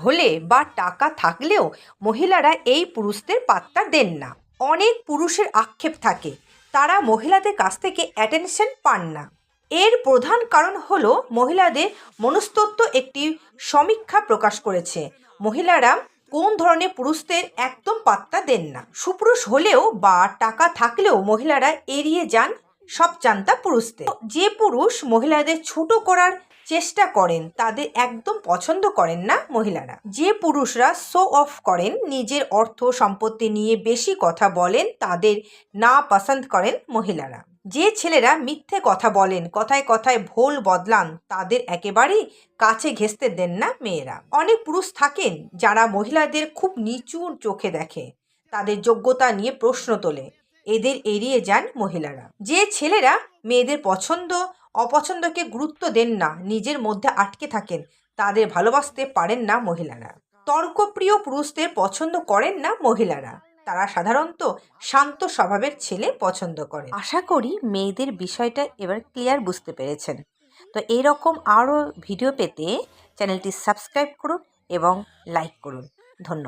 হলে বা টাকা থাকলেও মহিলারা এই পুরুষদের পাত্তা দেন না। অনেক পুরুষের আক্ষেপ থাকে তারা মহিলাদের কাছ থেকে অ্যাটেনশন পান না। এর প্রধান কারণ হলো মহিলাদের মনস্তত্ত্ব একটি সমীক্ষা প্রকাশ করেছে মহিলারা কোন ধরনের পুরুষদের একদম পাত্তা দেন না। সুপুরুষ হলেও বা টাকা থাকলেও মহিলারা এড়িয়ে যান সব জান্তা পুরুষদের। যে পুরুষ মহিলাদের ছোট করার চেষ্টা করেন তাদের একদম পছন্দ করেন না মহিলারা। যে পুরুষরা শো অফ করেন, নিজের অর্থ সম্পত্তি নিয়ে বেশি কথা বলেন, তাদের না পছন্দ করেন মহিলারা। যে ছেলেরা মিথ্যে কথা বলেন, কথায় কথায় ভোল বদলান, তাদের একেবারেই কাছে ঘেঁষতে দেন না মেয়েরা। অনেক পুরুষ থাকেন যারা মহিলাদের খুব নিচু চোখে দেখে, তাদের যোগ্যতা নিয়ে প্রশ্ন তোলে, এদের এড়িয়ে যান মহিলারা। যে ছেলেরা মেয়েদের পছন্দ অপছন্দকে গুরুত্ব দেন না, নিজের মধ্যে আটকে থাকেন, তাদের ভালোবাসতে পারেন না মহিলারা। তর্কপ্রিয় পুরুষদের পছন্দ করেন না মহিলারা, তারা সাধারণত শান্ত স্বভাবের ছেলে পছন্দ করে। আশা করি মেয়েদের বিষয়টা এবার ক্লিয়ার বুঝতে পেরেছেন। তো এইরকম আরও ভিডিও পেতে চ্যানেলটি সাবস্ক্রাইব করুন এবং লাইক করুন। ধন্যবাদ।